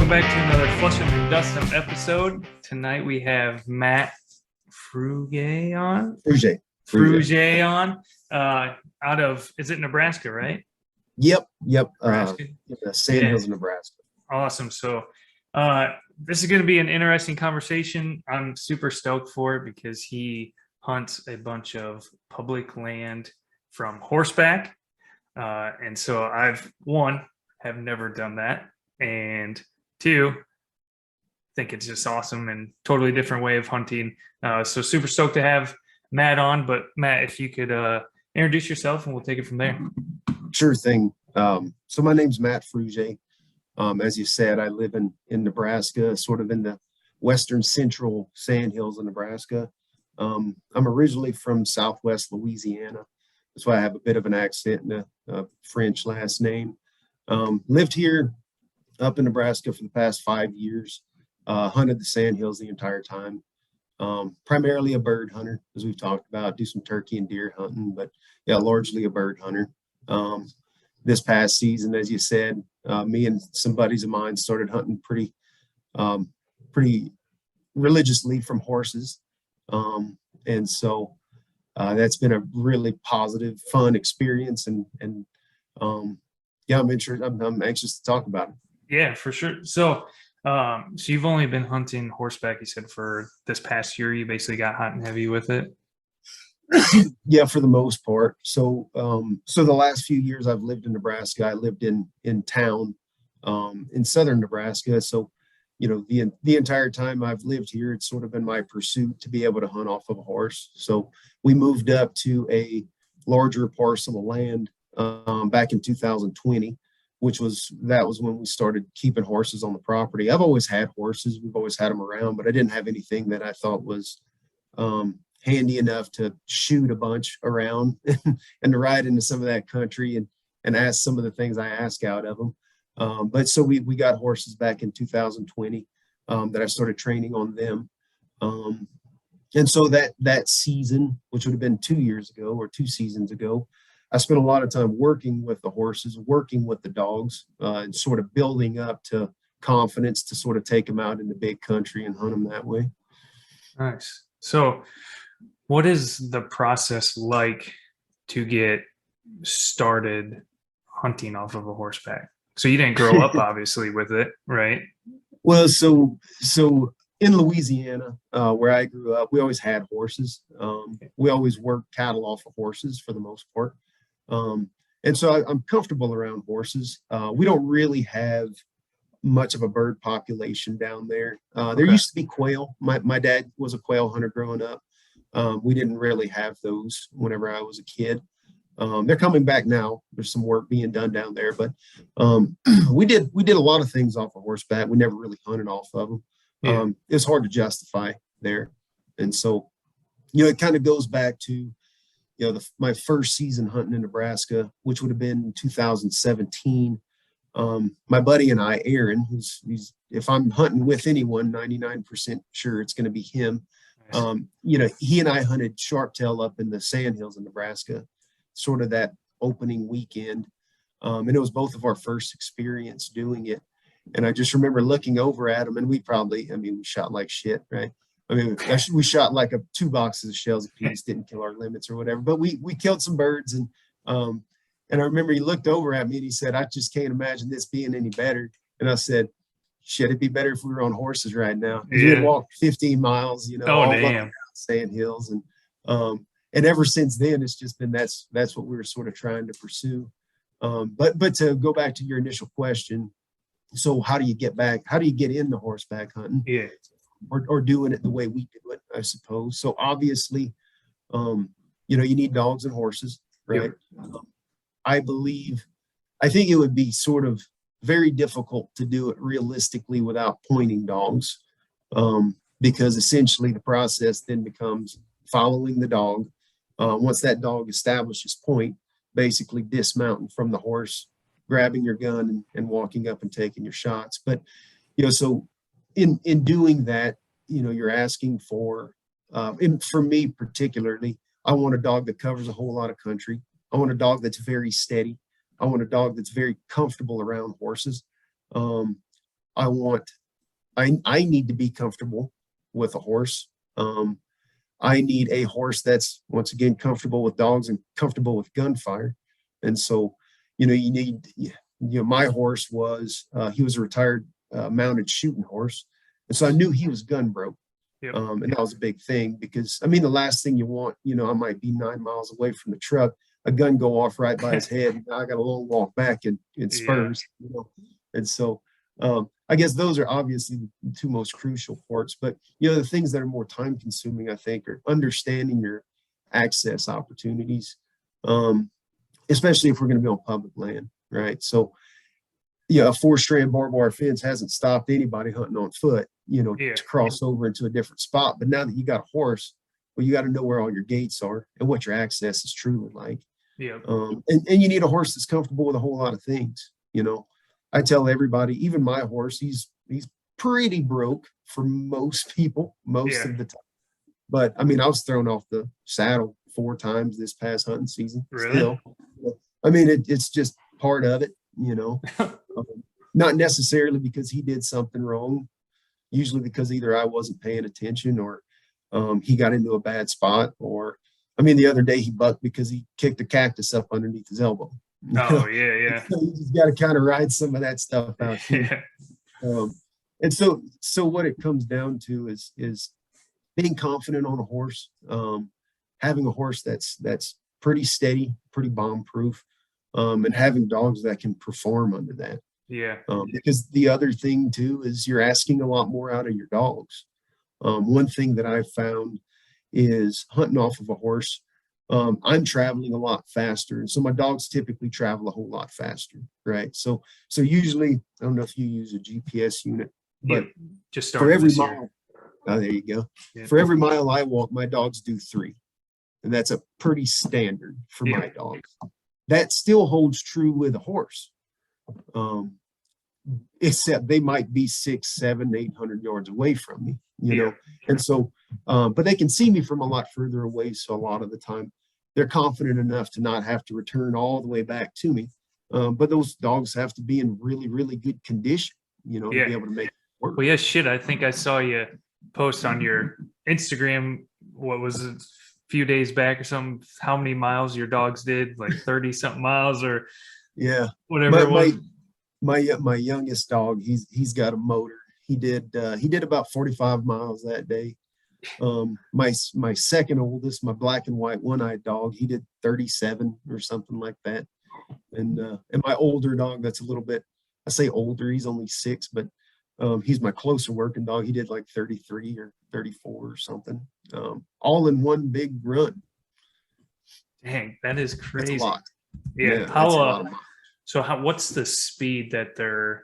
welcome back to another Flushing and Dustin episode. Tonight we have Matt Fruge on. Fruge on. Out of, is it Nebraska, right? Yep. Nebraska? Sandhills of Nebraska. Awesome. So this is going to be an interesting conversation. I'm super stoked for it because he hunts a bunch of public land from Horseback. And so have never done that. And two, think it's just awesome and totally different way of hunting. So super stoked to have Matt on. But Matt, if you could introduce yourself and we'll take it from there. Sure thing. So my name's Matt Fruge. As you said, I live in Nebraska, sort of in the western central Sandhills of Nebraska. I'm originally from Southwest Louisiana. That's why I have a bit of an accent and a French last name. Lived here up in Nebraska for the past 5 years. Hunted the Sandhills the entire time. Primarily a bird hunter, as we've talked about. Do some turkey and deer hunting, but yeah, largely a bird hunter. This past season, as you said, me and some buddies of mine started hunting pretty religiously from horses. And so that's been a really positive, fun experience. And yeah, I'm anxious to talk about it. Yeah, for sure. So you've only been hunting horseback, you said, for this past year. You basically got hot and heavy with it. Yeah, for the most part. So the last few years I've lived in Nebraska. I lived in town in southern Nebraska. So, you know, the entire time I've lived here, it's sort of been my pursuit to be able to hunt off of a horse. So we moved up to a larger parcel of land back in 2020, that was when we started keeping horses on the property. I've always had horses. We've always had them around, but I didn't have anything that I thought was handy enough to shoot a bunch around and to ride into some of that country and ask some of the things I ask out of them. But so we got horses back in 2020 that I started training on them. And so that season, which would have been 2 years ago or 2 seasons ago, I spent a lot of time working with the horses, working with the dogs, and sort of building up to confidence to sort of take them out in the big country and hunt them that way. Nice. So what is the process like to get started hunting off of a horseback? So you didn't grow up obviously with it, right? Well, so in Louisiana, where I grew up, we always had horses. We always worked cattle off of horses for the most part. And so I'm comfortable around horses. We don't really have much of a bird population down there. There used to be quail. My dad was a quail hunter growing up. We didn't really have those whenever I was a kid. They're coming back now. There's some work being done down there, but we did a lot of things off of horseback. We never really hunted off of them. Yeah. It's hard to justify there. And so, you know, it kind of goes back to, you know, my first season hunting in Nebraska, which would have been 2017. My buddy and I, Aaron, he's if I'm hunting with anyone, 99% sure it's going to be him. You know, he and I hunted sharptail up in the Sandhills of Nebraska, sort of that opening weekend. And it was both of our first experience doing it. And I just remember looking over at him, and we shot like shit, right? I mean, we shot like 2 boxes of shells apiece, didn't kill our limits or whatever, but we killed some birds. And I remember he looked over at me and he said, "I just can't imagine this being any better." And I said, "Shit, it'd be better if we were on horses right now." Yeah. We had walked 15 miles, you know, all up Sandhills. And ever since then, it's just been, that's what we were sort of trying to pursue. But to go back to your initial question, so how do you get into horseback hunting? Yeah. Or doing it the way we do it, I suppose. So obviously, you know, you need dogs and horses, right? Yep. I think it would be sort of very difficult to do it realistically without pointing dogs, because essentially the process then becomes following the dog. Once that dog establishes point, basically dismounting from the horse, grabbing your gun and walking up and taking your shots. But, you know, so in doing that, you know, you're asking for, and for me particularly, I want a dog that covers a whole lot of country. I want a dog that's very steady. I want a dog that's very comfortable around horses. I want, I need to be comfortable with a horse. I need a horse that's once again comfortable with dogs and comfortable with gunfire. And so, you need, my horse was, he was a retired mounted shooting horse. And so I knew he was gun broke. Yep. And that was a big thing because, I mean, the last thing you want, I might be 9 miles away from the truck, a gun go off right by his head. And I got a long walk back in spurs, And so I guess those are obviously the two most crucial parts. But, the things that are more time consuming, I think, are understanding your access opportunities, especially if we're going to be on public land, right? So, a 4-strand barbed wire fence hasn't stopped anybody hunting on foot, to cross over into a different spot. But now that you got a horse, well, you got to know where all your gates are and what your access is truly like. Yeah. And you need a horse that's comfortable with a whole lot of things. I tell everybody, even my horse, he's pretty broke for most people, most of the time. But I mean, I was thrown off the saddle 4 times this past hunting season. Really? Still. I mean, it's just part of it, not necessarily because he did something wrong, usually because either I wasn't paying attention or he got into a bad spot, or, I mean, the other day he bucked because he kicked a cactus up underneath his elbow. Oh, yeah. So you just got to kind of ride some of that stuff out too. And so what it comes down to is being confident on a horse, having a horse that's pretty steady, pretty bomb proof, and having dogs that can perform under that. Yeah. Because the other thing too is you're asking a lot more out of your dogs. One thing that I've found is hunting off of a horse. I'm traveling a lot faster, and so my dogs typically travel a whole lot faster, right? So usually, I don't know if you use a GPS unit, but just for every mile, mile, there you go. Yeah. For every mile I walk, my dogs do 3, and that's a pretty standard for my dogs. That still holds true with a horse, except they might be 600, 700, 800 yards away from me, and so, but they can see me from a lot further away. So a lot of the time they're confident enough to not have to return all the way back to me. But those dogs have to be in really, really good condition, to be able to make it work. Well, shit. I think I saw you post on your Instagram. What was it? Few days back or something, how many miles your dogs did, like 30 something miles or whatever it was. My youngest dog, he's got a motor. He did about 45 miles that day. My second oldest, my black and white one-eyed dog, he did 37 or something like that. And my older dog, that's a little bit, I say older, he's only 6, but he's my closer working dog. He did like 33 or 34 or something, all in one big run. Dang, that is crazy. That's a lot. Yeah. What's the speed that they're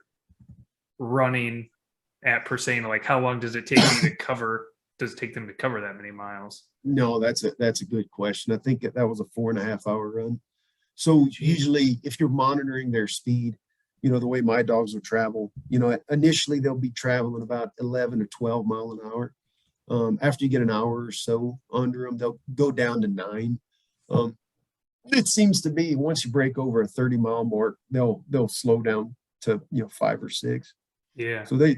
running at per se? Like, how long does it take you to cover? Does it take them to cover that many miles? No, that's a good question. I think that was a 4.5 hour run. So usually if you're monitoring their speed, the way my dogs will travel, initially they'll be traveling about 11 or 12 mile an hour. After you get an hour or so under them, they'll go down to 9. It seems to be once you break over a 30-mile mark, they'll slow down to 5 or 6. Yeah. So they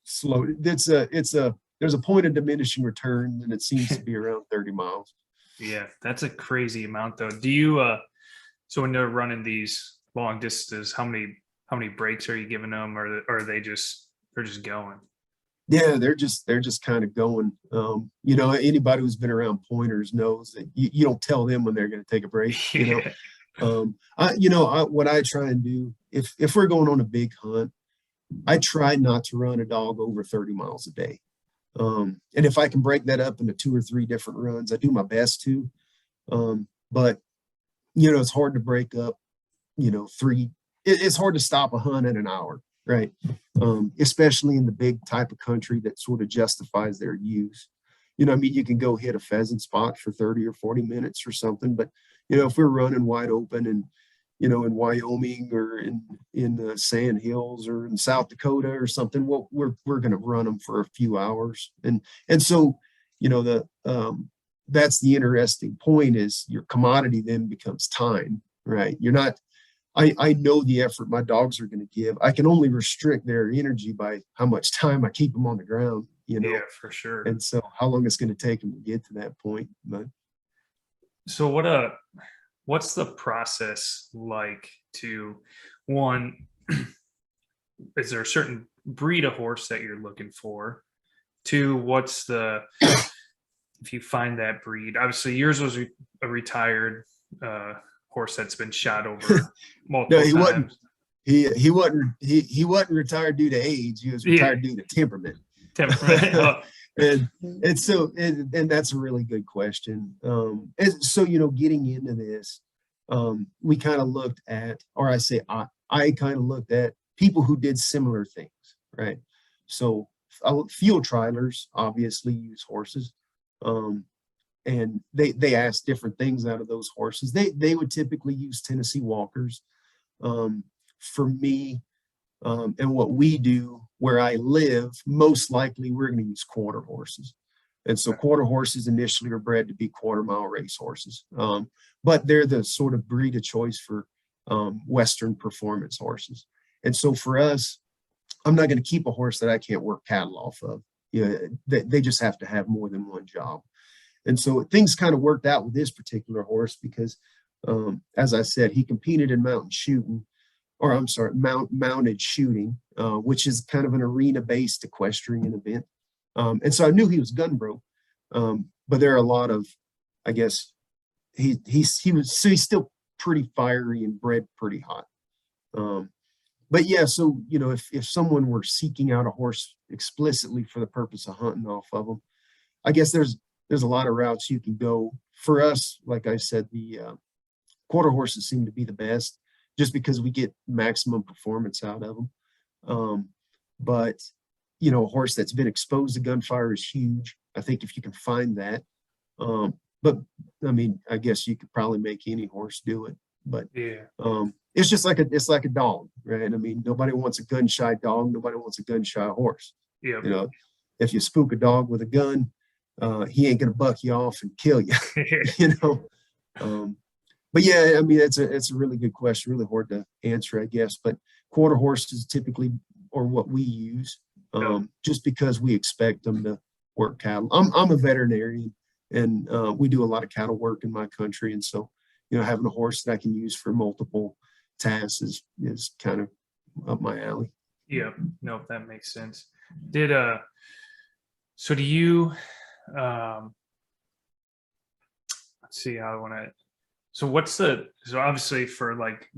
slow. There's a point of diminishing return, and it seems to be around 30 miles. Yeah, that's a crazy amount, though. Do you so when they're running these long distances, how many breaks are you giving them, or are they're just going? Yeah, they're just kind of going. Anybody who's been around pointers knows that you don't tell them when they're going to take a break. What I try and do if we're going on a big hunt, I try not to run a dog over 30 miles a day. And if I can break that up into 2 or 3 different runs, I do my best to. But it's hard to break up, 3. It's hard to stop a hunt in an hour. Right. Especially in the big type of country that sort of justifies their use. You can go hit a pheasant spot for 30 or 40 minutes or something. But, if we're running wide open and, in Wyoming or in the Sandhills or in South Dakota or something, well, we're going to run them for a few hours. And so, that's the interesting point is your commodity then becomes time, right? I know the effort my dogs are going to give. I can only restrict their energy by how much time I keep them on the ground, Yeah, for sure. and so how long it's going to take them to get to that point. But So what's the process like to one, is there a certain breed of horse that you're looking for? Two, what's the, if you find that breed, obviously yours was a retired horse that's been shot over no, multiple he wasn't. times. He wasn't retired due to age. He was Yeah, retired due to temperament. temperament. Oh, And that's a really good question. And so getting into this, we kind of looked at, or I kind of looked at people who did similar things, right? So field trialers obviously use horses, and they ask different things out of those horses. They would typically use Tennessee walkers. For me, and what we do where I live, most likely we're going to use quarter horses. And so quarter horses initially are bred to be quarter-mile race horses, but they're the sort of breed of choice for Western performance horses. And so for us, I'm not going to keep a horse that I can't work cattle off of. They just have to have more than one job. And so things kind of worked out with this particular horse because, as I said, he competed in mountain shooting, or I'm sorry, mounted shooting, which is kind of an arena-based equestrian event. And so I knew he was gun broke, but there are a lot of, I guess, he's still pretty fiery and bred pretty hot. But yeah, so if someone were seeking out a horse explicitly for the purpose of hunting off of them, I guess there's a lot of routes you can go. For us, like I said, the quarter horses seem to be the best, just because we get maximum performance out of them. But a horse that's been exposed to gunfire is huge. I think if you can find that, but I mean, I guess you could probably make any horse do it. But yeah. It's just like a dog, right? I mean, nobody wants a gun shy dog. Nobody wants a gun shy horse. Yeah. If you spook a dog with a gun, he ain't gonna buck you off and kill you. But yeah, I mean, it's a really good question, really hard to answer, I guess. But quarter horses typically are what we use, just because we expect them to work cattle. I'm a veterinarian, and we do a lot of cattle work in my country, and so having a horse that I can use for multiple tasks is kind of up my alley. Yeah, no, that makes sense. So do you, let's see how I want to, so obviously for like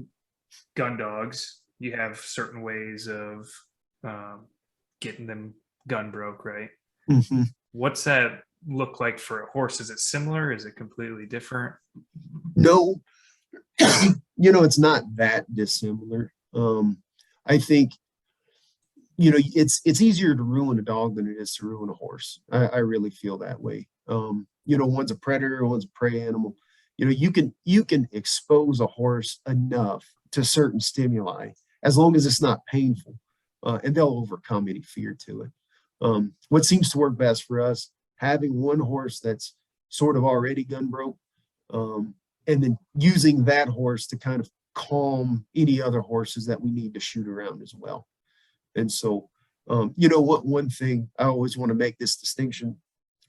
gun dogs, you have certain ways of getting them gun broke, right? Mm-hmm. What's that look like for a horse? Is it similar? Is it completely different? No, it's not that dissimilar. I think, it's easier to ruin a dog than it is to ruin a horse. I really feel that way. One's a predator, one's a prey animal. You can expose a horse enough to certain stimuli as long as it's not painful, and they'll overcome any fear to it. What seems to work best for us, having one horse that's sort of already gun broke, and then using that horse to kind of calm any other horses that we need to shoot around as well. And so, one thing I always want to make this distinction: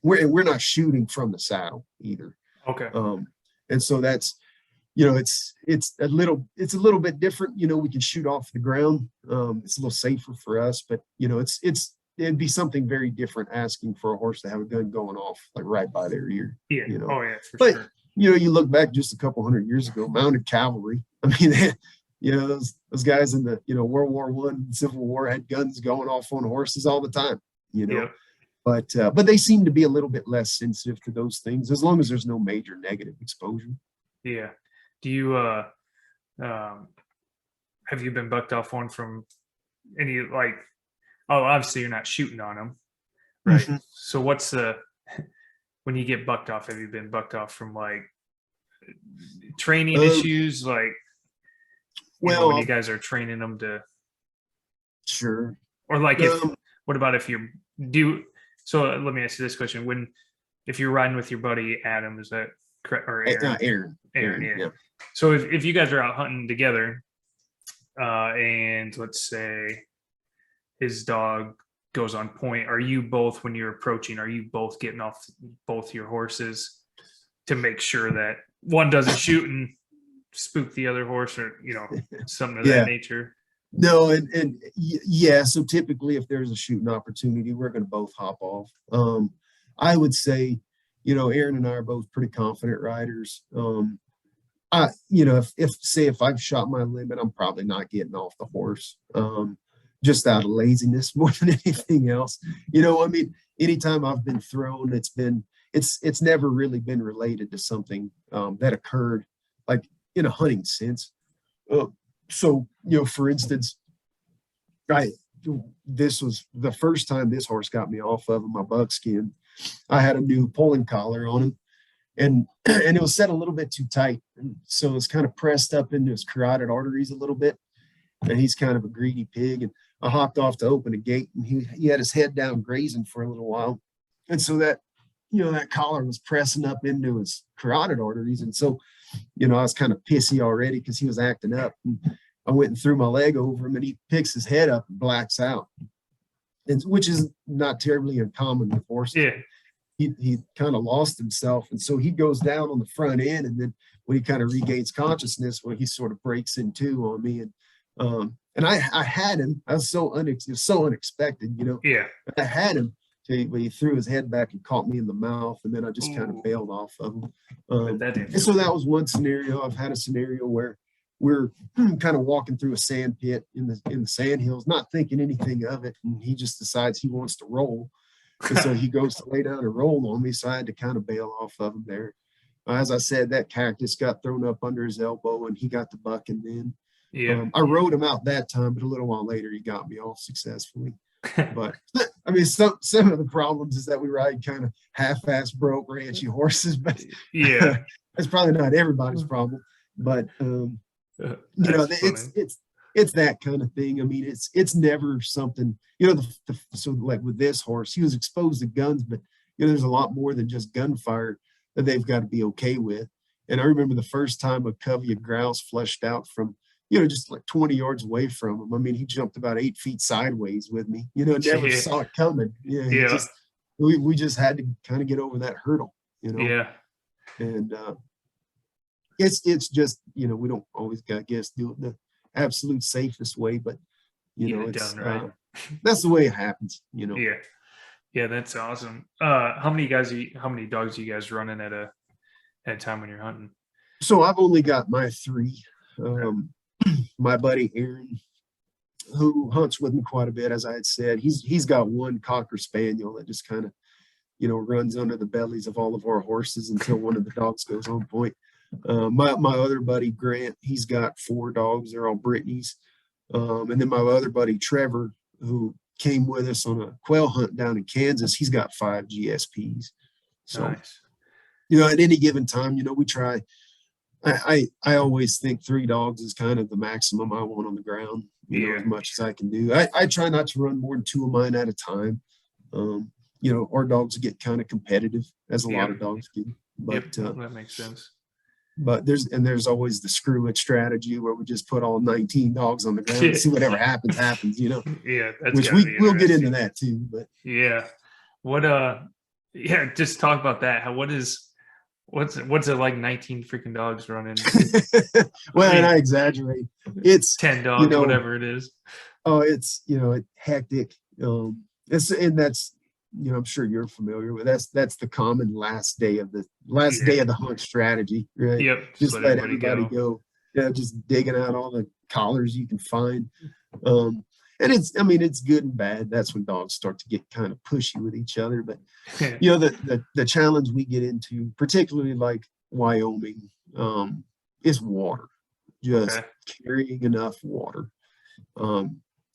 we're not shooting from the saddle either. Okay. And so that's, it's a little bit different. We can shoot off the ground. It's a little safer for us, but it'd be something very different asking for a horse to have a gun going off like right by their ear. Yeah. Oh yeah, but, sure. You look back just a couple hundred years ago, mounted cavalry. I mean, those guys in the World War I, Civil War had guns going off on horses all the time. Yep. But they seem to be a little bit less sensitive to those things as long as there's no major negative exposure. Yeah. Do you have you been bucked off one from any, like, oh, obviously you're not shooting on them, right? Mm-hmm. So what's when you get bucked off, have you been bucked off from like training issues, like when you guys are training them to? Sure. Or like what about if you do? So let me ask you this question: if you're riding with your buddy Adam, is that correct? Or Aaron, yeah. So if you guys are out hunting together and let's say his dog goes on point, are you both, when you're approaching, are you both getting off both your horses to make sure that one doesn't shoot and spook the other horse, or something of Yeah. that nature? No, yeah. So typically, if there's a shooting opportunity, we're going to both hop off. I would say, Aaron and I are both pretty confident riders. If I've shot my limit, I'm probably not getting off the horse, just out of laziness more than anything else. Anytime I've been thrown, it's never really been related to something that occurred like in a hunting sense. So, for instance, this was the first time this horse got me off of my buckskin. I had a new pulling collar on him, and it was set a little bit too tight. And so it's kind of pressed up into his carotid arteries a little bit. And he's kind of a greedy pig. And I hopped off to open a gate, and he had his head down grazing for a little while. And so that collar was pressing up into his carotid arteries. And so, I was kind of pissy already because he was acting up. And I went and threw my leg over him, and he picks his head up and blacks out, which is not terribly uncommon with horses. Yeah. He kind of lost himself. And so he goes down on the front end. And then when he kind of regains consciousness, he sort of breaks in two on me. And I had him. I was so unexpected, Yeah. I had him when he threw his head back and caught me in the mouth. And then I just kind of bailed off of him. And so that was one scenario. I've had a scenario where we're kind of walking through a sand pit in the Sandhills, not thinking anything of it. And he just decides he wants to roll. And so he goes to lay down and roll on me. So I had to kind of bail off of him there. As I said, that cactus got thrown up under his elbow, and he got the bucking then. Yeah. I rode him out that time, but a little while later, he got me off successfully. But some of the problems is that we ride kind of half-ass broke ranchy horses, but yeah, that's probably not everybody's problem. But it's that kind of thing. I mean, it's never something, so like with this horse, he was exposed to guns, but there's a lot more than just gunfire that they've got to be okay with. And I remember the first time a covey of grouse flushed out from, just like 20 yards away from him. I mean, he jumped about 8 feet sideways with me, never saw it coming. Yeah. We just had to kind of get over that hurdle, Yeah. And it's just, we don't always, I guess, do it the absolute safest way, but it's done right. That's the way it happens, Yeah, that's awesome. How many dogs are you guys running at a time when you're hunting? So I've only got my 3. My buddy Aaron, who hunts with me quite a bit, as I had said, he's got one Cocker Spaniel that just kind of runs under the bellies of all of our horses until one of the dogs goes on point. My other buddy Grant, he's got 4 dogs. They're all Brittany's. And then my other buddy Trevor, who came with us on a quail hunt down in Kansas, he's got 5 GSPs. So, nice. At any given time, we try. I always think 3 dogs is kind of the maximum I want on the ground, as much as I can do. I try not to run more than 2 of mine at a time. Our dogs get kind of competitive, as a lot of dogs do. But that makes sense. But there's always the screw it strategy where we just put all 19 dogs on the ground and see whatever happens. Yeah, which we'll get into that too. But just talk about that. What's it like 19 freaking dogs running? Well, and I exaggerate. It's 10 dogs, whatever it is. Oh, it's hectic. That's I'm sure you're familiar with that's the common last day of the hunt strategy, right? Yep. Just let everybody go. Yeah, just digging out all the collars you can find. And it's good and bad. That's when dogs start to get kind of pushy with each other. But the challenge we get into, particularly like Wyoming, is water. Just carrying enough water.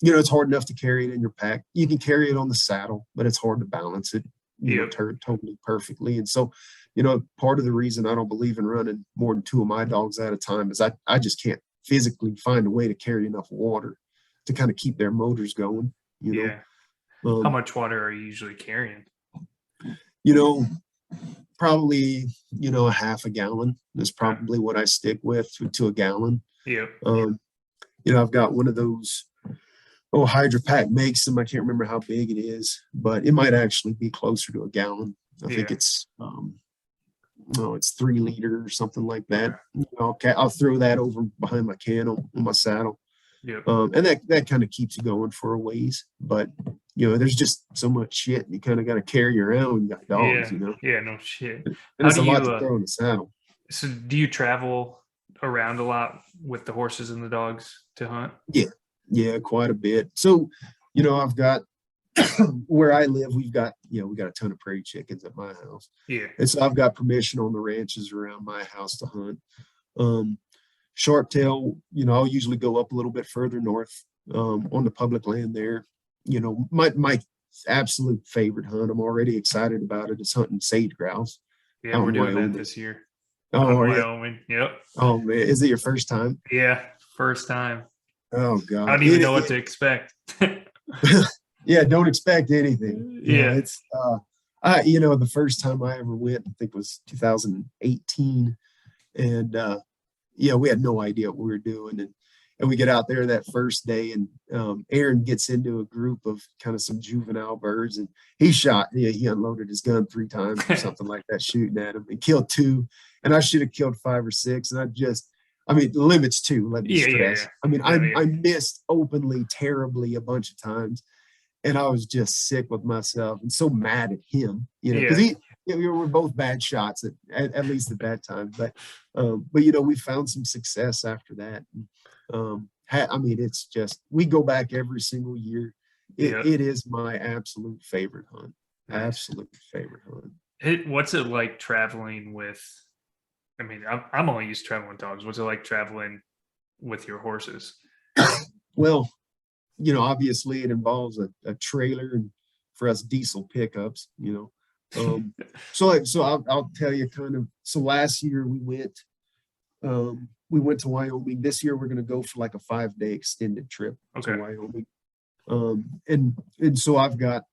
It's hard enough to carry it in your pack. You can carry it on the saddle, but it's hard to balance it, totally perfectly. And so, part of the reason I don't believe in running more than 2 of my dogs at a time is I just can't physically find a way to carry enough water to kind of keep their motors going. How much water are you usually carrying? Probably, a half a gallon is probably what I stick with to a gallon. Yeah. I've got one of those, Hydra Pack makes them. I can't remember how big it is, but it might actually be closer to a gallon. I think it's no, it's 3 liter or something like that. I'll throw that over behind my cantle on my saddle. Yep. And that kind of keeps you going for a ways. But there's just so much shit you kind of got to carry around when you got dogs. Yeah, no shit. And How it's do a lot you to throw in the saddle. so do you travel around a lot with the horses and the dogs to hunt? Yeah, quite a bit. So, I've got where I live, we got a ton of prairie chickens at my house. Yeah. And so I've got permission on the ranches around my house to hunt. Sharp tail, I'll usually go up a little bit further north on the public land there. My absolute favorite hunt, I'm already excited about it, is hunting sage grouse. Yeah, we're doing that this year. Oh, are you? Wyoming. Yep. Oh man, is it your first time? Yeah, first time. Oh God. I don't even know what to expect. Yeah, don't expect anything. Yeah. It's the first time I ever went, I think was 2018. And we had no idea what we were doing. And we get out there that first day, and Aaron gets into a group of kind of some juvenile birds, and he unloaded his gun 3 times or something like that, shooting at him, and killed 2. And I should have killed 5 or 6. And the limit's 2, let me stress. I missed openly terribly a bunch of times. And I was just sick with myself and so mad at him, because we were both bad shots at least at that time. But we found some success after that. It's just, we go back every single year. It is my absolute favorite hunt. Absolute favorite hunt. What's it like traveling with? I'm only used to traveling with dogs. What's it like traveling with your horses? Well, obviously it involves a trailer, and for us diesel pickups, so I'll tell you kind of, so last year we went to Wyoming. This year we're going to go for like a 5-day extended trip to Wyoming. And so I've got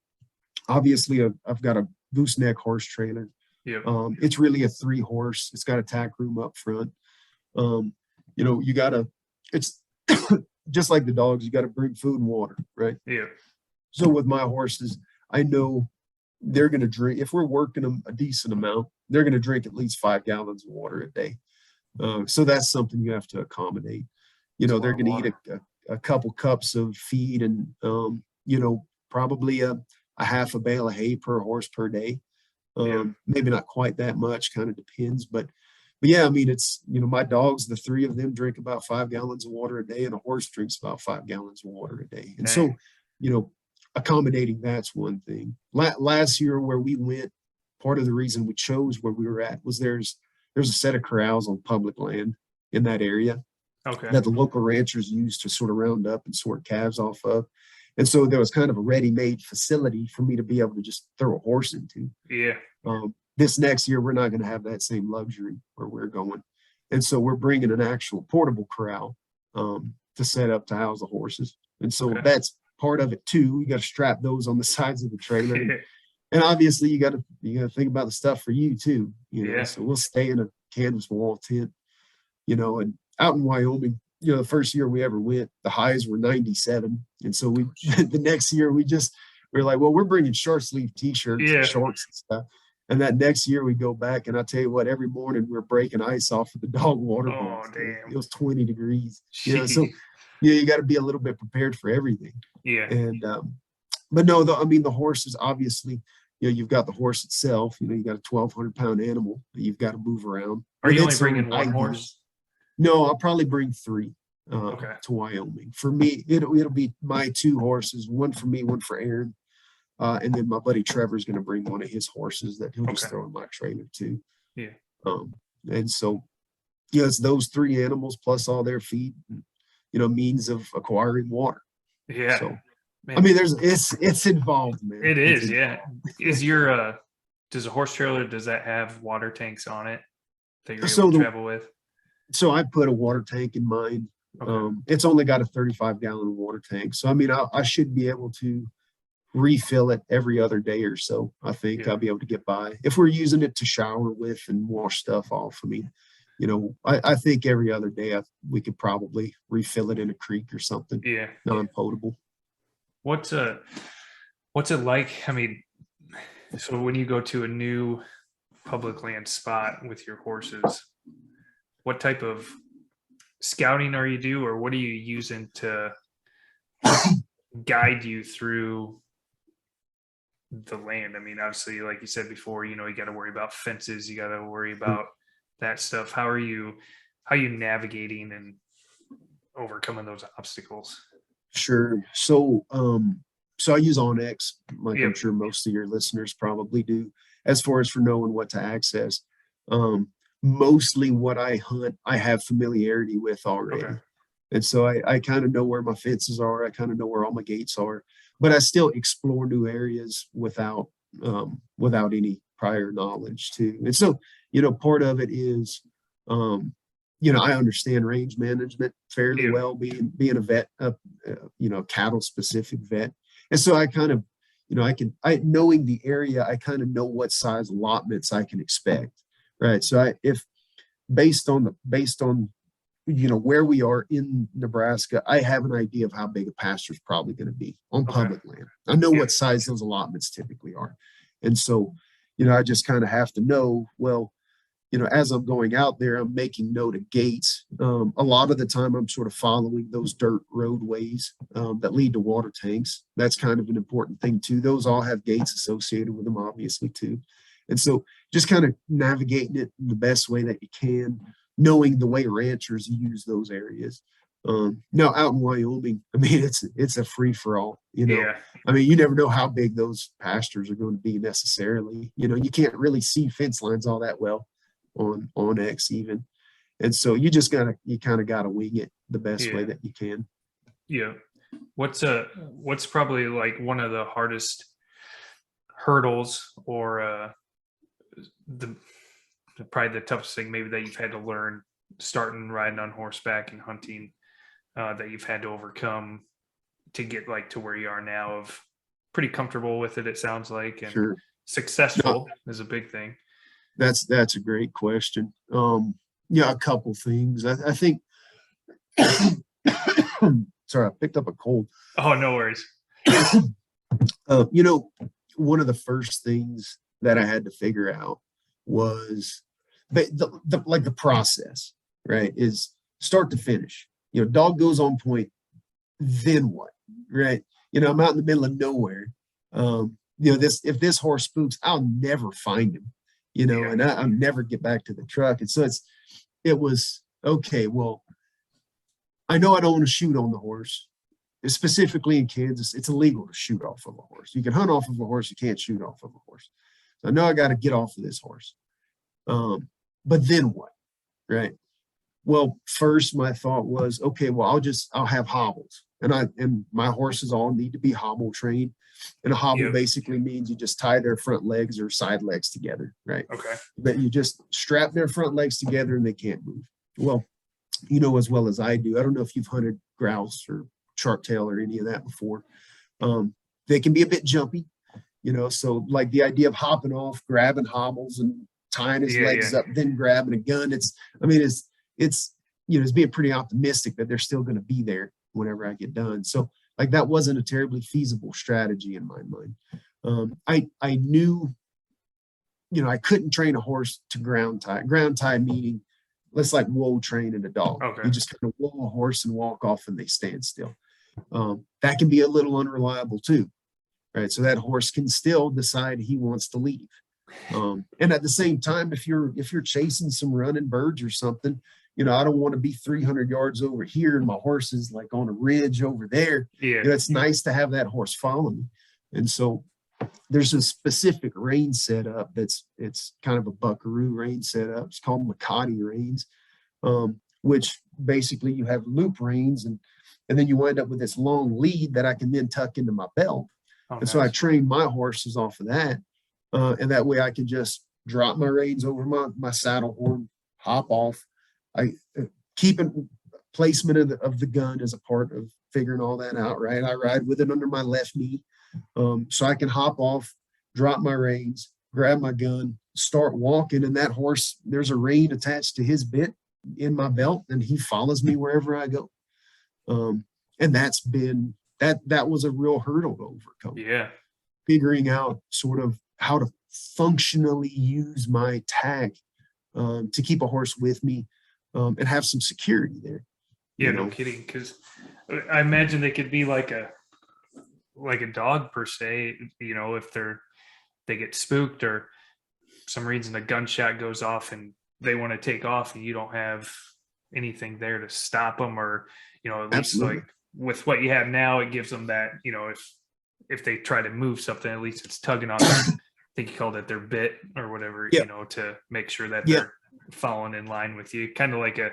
a gooseneck horse trailer. Yep. It's really a 3-horse. It's got a tack room up front. It's just like the dogs, you got to bring food and water, right? Yeah. So with my horses, I know they're going to drink, if we're working them a decent amount, they're going to drink at least 5 gallons of water a day. So that's something you have to accommodate. They're going to eat a couple cups of feed, and probably a half a bale of hay per horse per day. Maybe not quite that much, kind of depends, but yeah, it's, my dogs, the 3 of them drink about 5 gallons of water a day, and a horse drinks about 5 gallons of water a day. And so, accommodating, that's one thing. Last year where we went, part of the reason we chose where we were at was there's a set of corrals on public land in that area that the local ranchers use to sort of round up and sort calves off of. And so there was kind of a ready-made facility for me to be able to just throw a horse into. Yeah. This next year, we're not going to have that same luxury where we're going. And so we're bringing an actual portable corral to set up to house the horses. And so that's part of it too. You got to strap those on the sides of the trailer. And obviously you got to think about the stuff for you too. So we'll stay in a canvas wall tent, and out in Wyoming, the first year we ever went, the highs were 97. And so the next year we're like, well, we're bringing short sleeve t-shirts and shorts and stuff. And that next year we go back, and I'll tell you what, every morning we're breaking ice off of the dog water bowls. Damn. It was 20 degrees. So you got to be a little bit prepared for everything. Yeah. And but no, the horses, obviously, you've got the horse itself. You got a 1,200-pound animal that you've got to move around. Are you only bringing one horse? No, I'll probably bring 3 to Wyoming. For me, it'll be my 2 horses, one for me, one for Aaron. And then my buddy Trevor's going to bring one of his horses that he'll just throw in my trailer too. Yeah. And so, it's those 3 animals plus all their feed, means of acquiring water. Yeah. So, it's involved, man. It is. Is your, does a horse trailer, does that have water tanks on it that you're able to travel with? So I put a water tank in mine. It's only got a 35-gallon water tank. So, I should be able to refill it every other day or so. I think I'll be able to get by if we're using it to shower with and wash stuff off. I think every other day we could probably refill it in a creek or something Yeah. non-potable. What's it like? I mean, so when you go to a new public land spot with your horses, what type of scouting are you do, or what are you using to guide you through the land? I mean, obviously, like you said before, you got to worry about fences, you got to worry about that stuff. How are you navigating and overcoming those obstacles? Sure. So I use OnX, like Yep. I'm sure most of your listeners probably do, as far as for knowing what to access. Um, Mostly what I hunt, I have familiarity with already. Okay. And so I kind of know where my fences are. I kind of know where all my gates are, but I still explore new areas without any prior knowledge too. And so, part of it is, I understand range management fairly Yep. well, being a vet, cattle specific vet. And so I kind of, knowing the area, I kind of know what size allotments I can expect. Right. So if based on where we are in Nebraska, I have an idea of how big a pasture is probably going to be on Okay. public land. I know Yeah. what size those allotments typically are. And so, I just kind of have to know, well, as I'm going out there, I'm making note of gates. A lot of the time, I'm sort of following those dirt roadways that lead to water tanks. That's kind of an important thing too. Those all have gates associated with them, obviously too. And so, just kind of navigating it the best way that you can, knowing the way ranchers use those areas. Now, out in Wyoming, I mean, it's a free for all. Yeah. I mean, you never know how big those pastures are going to be necessarily. You can't really see fence lines all that well on X even. And so you kind of gotta wing it the best way Yeah. that you can. Yeah. What's probably like one of the hardest hurdles, or the probably the toughest thing maybe that you've had to learn starting riding on horseback and hunting, that you've had to overcome to get like to where you are now, of pretty comfortable with it sounds like, and Sure. successful is a big thing. That's a great question. Yeah, a couple things. I think sorry, I picked up a cold. Oh, no worries. One of the first things that I had to figure out was the process, right? Is start to finish. Dog goes on point, then what? Right. I'm out in the middle of nowhere. If this horse spooks, I'll never find him, Yeah. and I'll never get back to the truck. And so it was okay. Well, I know I don't want to shoot on the horse. Specifically in Kansas, it's illegal to shoot off of a horse. You can hunt off of a horse, you can't shoot off of a horse. So I know I got to get off of this horse. But then what? Right. Well, first my thought was, okay, well, I'll have hobbles. And my horses all need to be hobble trained. And a hobble Yep. basically means you just tie their front legs or side legs together, right? Okay. That you just strap their front legs together and they can't move. Well, as well as I do, I don't know if you've hunted grouse or sharp tail or any of that before. They can be a bit jumpy, so like the idea of hopping off, grabbing hobbles and tying his legs up, then grabbing a gun. It's being pretty optimistic that they're still going to be there whenever I get done. So like that wasn't a terribly feasible strategy in my mind. I knew, I couldn't train a horse to ground tie. Ground tie meaning let's like whoa training a dog. Okay. You just kind of whoa a horse and walk off and they stand still. That can be a little unreliable too, right? So that horse can still decide he wants to leave. And at the same time, if you're chasing some running birds or something, I don't want to be 300 yards over here and my horse is like on a ridge over there. Yeah. It's nice to have that horse follow me. And so there's a specific rein setup it's kind of a buckaroo rein setup. It's called Makati reins, which basically you have loop reins and then you wind up with this long lead that I can then tuck into my belt. Oh, and so I train my horses off of that. And that way I can just drop my reins over my saddle horn, hop off. I keeping placement of the gun as a part of figuring all that out, right? I ride with it under my left knee. So I can hop off, drop my reins, grab my gun, start walking and that horse, there's a rein attached to his bit in my belt and he follows me wherever I go. And that was a real hurdle to overcome. Yeah. Figuring out sort of how to functionally use my tag to keep a horse with me and have some security there. Yeah, no kidding. Because I imagine they could be like a dog per se. If they get spooked or some reason a gunshot goes off and they want to take off and you don't have anything there to stop them, or at least Absolutely. like with what you have now, it gives them that if they try to move something, at least it's tugging on their, I think you called it their bit or whatever, Yeah. to make sure that Yeah. they're following in line with you, kind of like a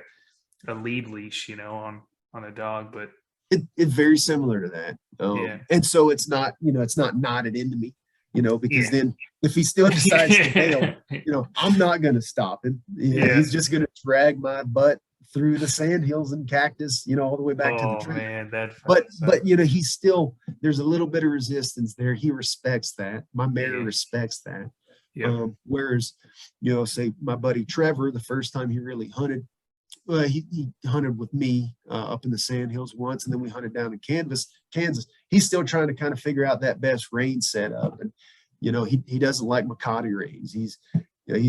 lead leash, on a dog. But It's very similar to that. Yeah. And so it's not, it's not knotted into me, because Yeah. then if he still decides to bail, I'm not going to stop him. Yeah. He's just going to drag my butt through the sandhills and cactus, all the way back to the Oh tree. man, But he's still, there's a little bit of resistance there. He respects that. My mare Yeah. respects that. Yeah. Whereas, say my buddy Trevor, the first time he really hunted, he hunted with me up in the Sandhills once, and then we hunted down in Kansas. He's still trying to kind of figure out that best rein setup, and he doesn't like Makati reins. He's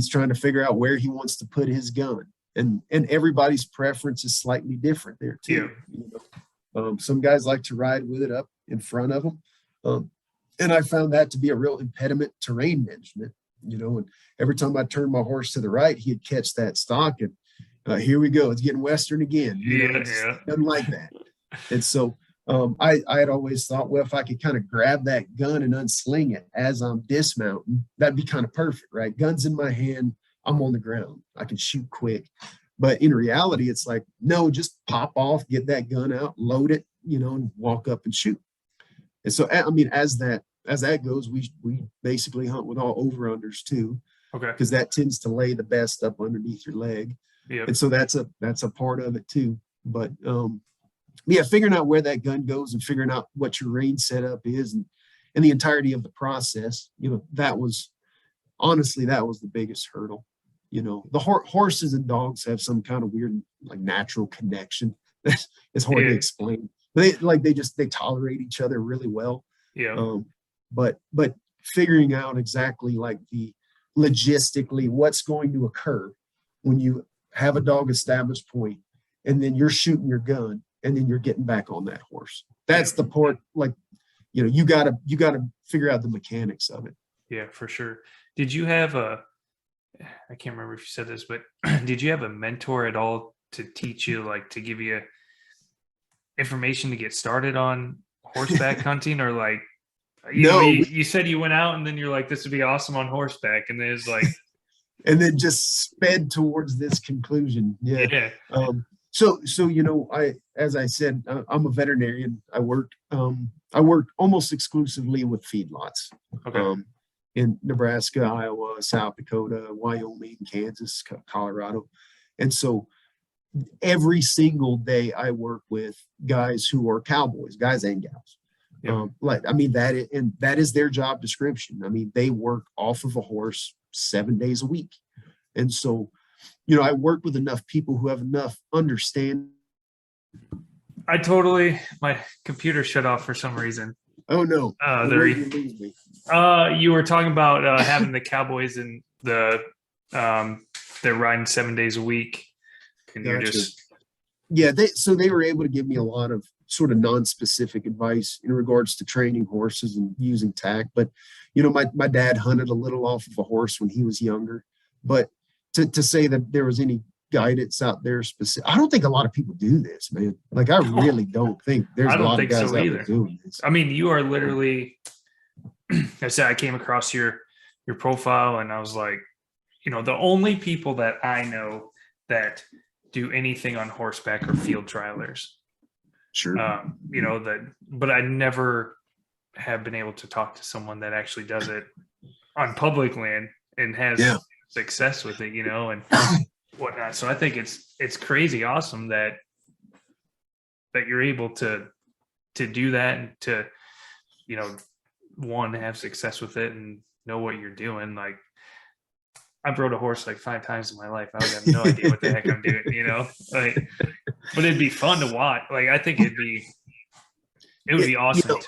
trying to figure out where he wants to put his gun, and everybody's preference is slightly different there too. Some guys like to ride with it up in front of them, and I found that to be a real impediment to rein management. And every time I turned my horse to the right, he'd catch that stock and here we go. It's getting Western again. Doesn't like that. And so I had always thought, well, if I could kind of grab that gun and unsling it as I'm dismounting, that'd be kind of perfect, right? Guns in my hand, I'm on the ground. I can shoot quick. But in reality, it's like, no, just pop off, get that gun out, load it, and walk up and shoot. And so, I mean, as that goes, we basically hunt with all over-unders too. Okay. Because that tends to lay the best up underneath your leg. Yep. And so that's a part of it too. But figuring out where that gun goes and figuring out what your rein setup is and the entirety of the process, that was the biggest hurdle. The horses and dogs have some kind of weird, like, natural connection. It's hard to explain. They tolerate each other really well. Yeah. But figuring out exactly like the logistically what's going to occur when you have a dog established point and then you're shooting your gun and then you're getting back on that horse. That's the part, like, you gotta figure out the mechanics of it. Yeah, for sure. Did you have I can't remember if you said this, but did you have a mentor at all to teach you, like, to give you information to get started on horseback hunting, or like, you said you went out and then you're like, this would be awesome on horseback, and then it's like, and then just sped towards this conclusion. Yeah. So as I said, I'm a veterinarian. I work almost exclusively with feedlots. Okay. In Nebraska, Iowa, South Dakota, Wyoming, Kansas, Colorado. And so every single day I work with guys who are cowboys, guys and gals. That is their job description. I mean, they work off of a horse 7 days a week. And so, I work with enough people who have enough understanding. My computer shut off for some reason. Oh no. You were talking about having the cowboys and they're riding 7 days a week. And Gotcha. You're just. Yeah, they were able to give me a lot of sort of non-specific advice in regards to training horses and using tack. But, my dad hunted a little off of a horse when he was younger. But to say that there was any guidance out there specific, I don't think a lot of people do this, man. Like, I really don't think there's a lot of guys out there doing this. I mean, you are literally, I said, I came across your profile and I was like, the only people that I know that do anything on horseback are field trialers. Sure. But I never have been able to talk to someone that actually does it on public land and has success with it, and whatnot. So I think it's crazy awesome that you're able to do that and to, one, have success with it and know what you're doing. Like, I've rode a horse like 5 times in my life. I would have no idea what the heck I'm doing, like, but it'd be fun to watch. Like, I think it would be You awesome know,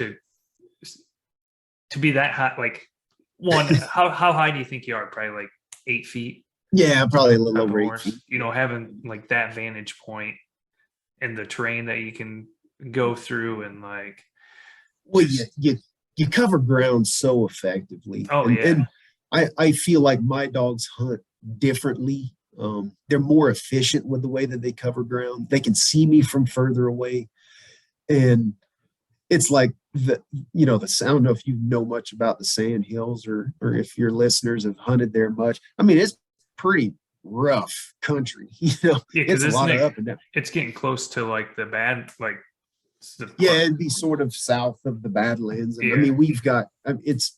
to be that high. Like, one, how high do you think you are? Probably like 8 feet. yeah, probably a little Type of over 8 horse, feet. having like that vantage point and the terrain that you can go through and like Well, just you cover ground so effectively, oh and yeah, I feel like my dogs hunt differently. They're more efficient with the way that they cover ground. They can see me from further away, and it's like I don't know if you know much about the Sandhills or if your listeners have hunted there much. I mean, it's pretty rough country. yeah, because It's a isn't lot of it? up and down. It's getting close to like the bad, like it's the Yeah, part. it'd be sort of south of the Badlands, and I Yeah, mean we've got it's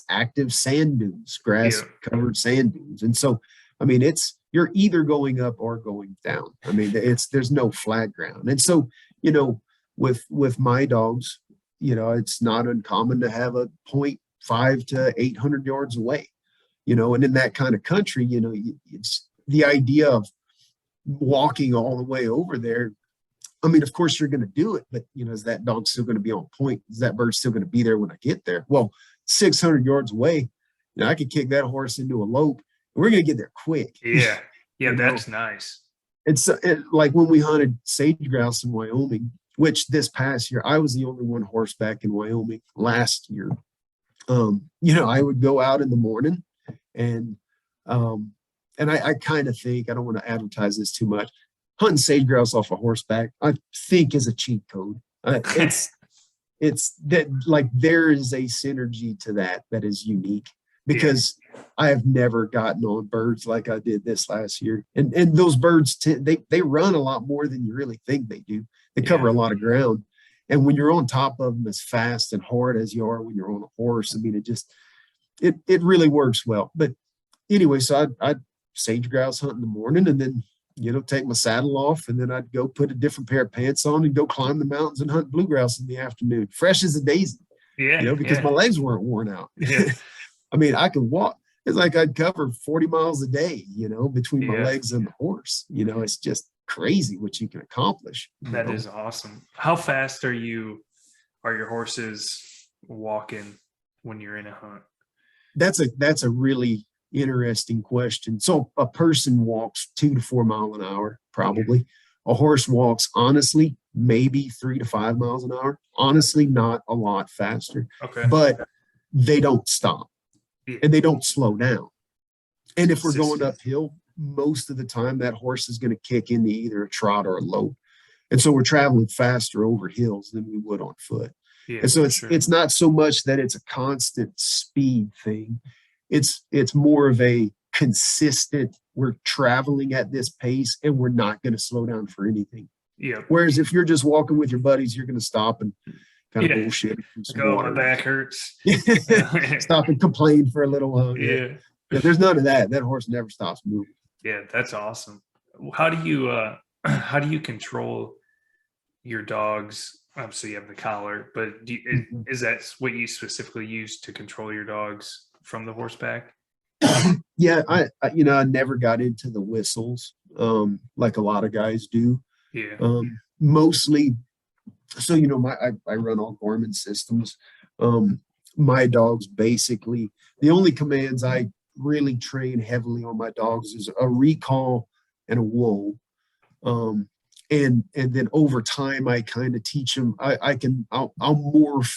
active sand dunes, yeah, grass covered sand dunes, and so I mean you're either going up or going down. I mean there's no flat ground, and so with my dogs, it's not uncommon to have a point 5 to 800 yards away, and in that kind of country, it's the idea of walking all the way over there. I mean, of course you're going to do it, but is that dog still going to be on point? Is that bird still going to be there when I get there? Well, 600 yards away, I could kick that horse into a lope. And we're going to get there quick. yeah, yeah. you know, That's nice. like when we hunted sage grouse in Wyoming, which this past year I was the only one horseback in Wyoming last year. I would go out in the morning, and I kind of think I don't want to advertise this too much. Hunting sage grouse off a horseback, I think, is a cheat code. It's that like there is a synergy to that is unique because I have never gotten on birds like I did this last year, and those birds they run a lot more than you really think they do. They cover a lot of ground, and when you're on top of them as fast and hard as you are when you're on a horse, I mean it really works well. But anyway, so I'd sage grouse hunt in the morning, and then take my saddle off, and then I'd go put a different pair of pants on and go climb the mountains and hunt bluegrass in the afternoon, fresh as a daisy. Yeah, Because my legs weren't worn out. yeah, I mean, I could walk. It's like I'd cover 40 miles a day, between my yeah. legs and the horse. It's just crazy what you can accomplish. That is awesome. How fast are your horses walking when you're in a hunt? That's a really interesting question. So a person walks 2 to 4 miles an hour, probably. A horse walks, honestly, maybe 3 to 5 miles an hour. Honestly, not a lot faster. Okay. But they don't stop, and they don't slow down. And if we're going Consistent. uphill, most of the time that horse is going to kick into either a trot or a lope. And so we're traveling faster over hills than we would on foot. Yeah, and so sure. it's not so much that it's a constant speed thing. It's more of a consistent, we're traveling at this pace and we're not going to slow down for anything. Yeah. Whereas if you're just walking with your buddies, you're going to stop and kind of bullshit. My back hurts. Stop and complain for a little while. Yeah. There's none of that. That horse never stops moving. Yeah, that's awesome. How do you control your dogs? Obviously, you have the collar, but is that what you specifically use to control your dogs from the horseback? Yeah, I never got into the whistles like a lot of guys do. Yeah. Mostly, so I run all Gorman systems. My dogs basically, the only commands I really train heavily on my dogs is a recall and a whoa. And then over time I kind of teach them. I'll morph.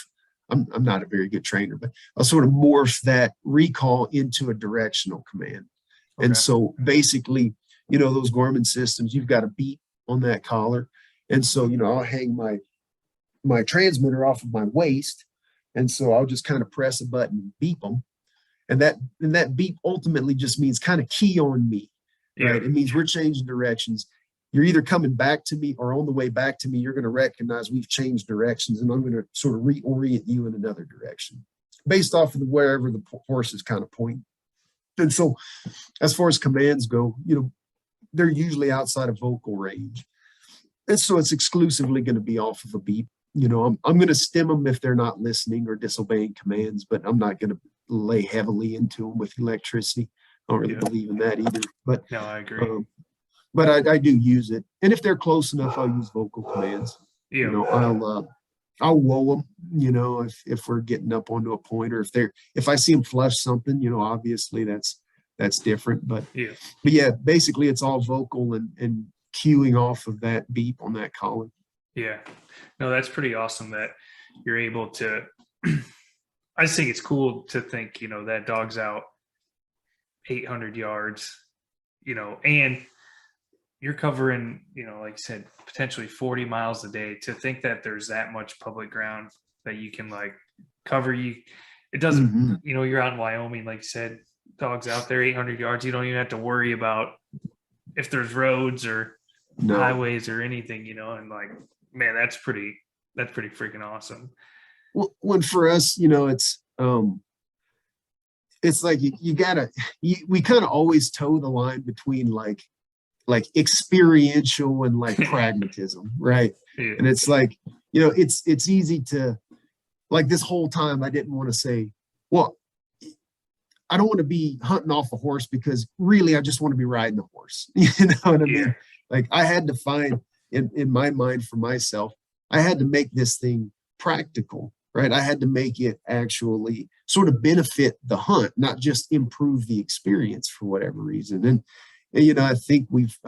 I'm not a very good trainer, but I'll sort of morph that recall into a directional command. Okay. And so basically, those Gorman systems, you've got a beat on that collar. And so, I'll hang my transmitter off of my waist. And so I'll just kind of press a button and beep them. And that beep ultimately just means kind of key on me, right? It means we're changing directions. You're either coming back to me or on the way back to me, you're going to recognize we've changed directions, and I'm going to sort of reorient you in another direction based off of wherever the horse is kind of pointing. And so as far as commands go, they're usually outside of vocal range. And so it's exclusively going to be off of a beep. I'm going to stim them if they're not listening or disobeying commands, but I'm not going to lay heavily into them with electricity. I don't really Yeah. believe in that either. But No, I agree. I do use it, and if they're close enough, I'll use vocal commands. You Yeah. know, I'll whoa them. You know, if we're getting up onto a point, or if I see them flush something, you know, obviously that's different. But Yeah. yeah, basically it's all vocal and cueing off of that beep on that collar. Yeah. No, that's pretty awesome that you're able to. I just think it's cool to think, you know, that dog's out 800 yards, you know, and you're covering, you know, like you said, potentially 40 miles a day. To think that there's that much public ground that you can like cover. It doesn't, Mhm. you know, you're out in Wyoming, like you said, dogs out there 800 yards. You don't even have to worry about if there's roads or No. highways or anything, you know, and like, man, that's pretty freaking awesome. Well, when for us, you know, it's like you gotta we kind of always toe the line between like experiential and like pragmatism, right? Yeah. And it's like, you know, it's easy to, like, this whole time I didn't want to say, well, I don't want to be hunting off a horse because really I just want to be riding a horse. You know what I Yeah. mean? Like, I had to find in my mind for myself, I had to make this thing practical, right? I had to make it actually sort of benefit the hunt, not just improve the experience for whatever reason. And you know, I think we've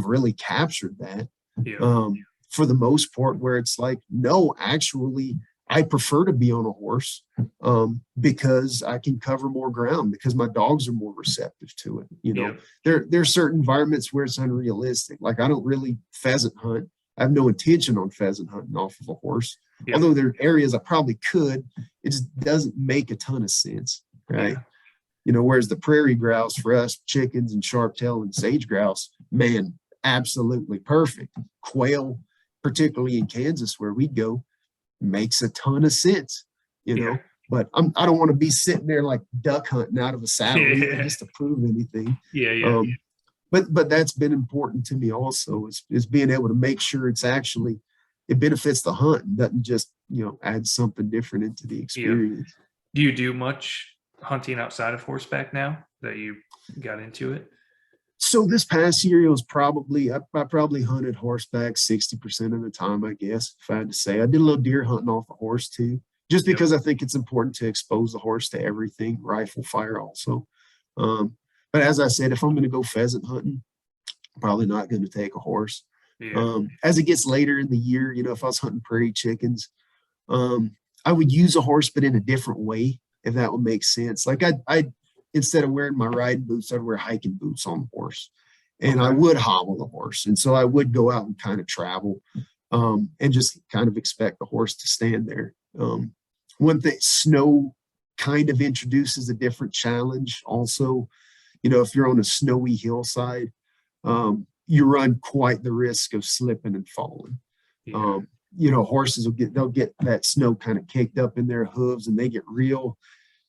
really captured that, Yeah. for the most part, where it's like, no, actually, I prefer to be on a horse, because I can cover more ground, because my dogs are more receptive to it. You know, Yeah. there are certain environments where it's unrealistic. Like, I don't really pheasant hunt. I have no intention on pheasant hunting off of a horse. Yeah. Although there are areas I probably could, it just doesn't make a ton of sense, right? Yeah. You know, whereas the prairie grouse for us, chickens and sharp-tailed and sage grouse, man, absolutely perfect. Quail, particularly in Kansas where we go, makes a ton of sense, you know. Yeah. But I don't want to be sitting there like duck hunting out of a saddle, you know, just to prove anything. Yeah. Yeah. But that's been important to me also, is being able to make sure it's actually, it benefits the hunt and doesn't just, you know, add something different into the experience. Do you do much hunting outside of horseback now that you got into it? So this past year, it was probably, I probably hunted horseback 60% of the time, I guess, if I had to say. I did a little deer hunting off a horse too, just Yep. because I think it's important to expose the horse to everything, rifle fire also. But as I said, if I'm going to go pheasant hunting, I'm probably not going to take a horse. Yeah. As it gets later in the year, you know, if I was hunting prairie chickens, I would use a horse, but in a different way, if that would make sense. Like, I instead of wearing my riding boots, I'd wear hiking boots on the horse, and I Okay. would hobble the horse. And so I would go out and kind of travel, and just kind of expect the horse to stand there. One thing, snow kind of introduces a different challenge also. You know, if you're on a snowy hillside, you run quite the risk of slipping and falling. Yeah. You know, horses they'll get that snow kind of caked up in their hooves, and they get real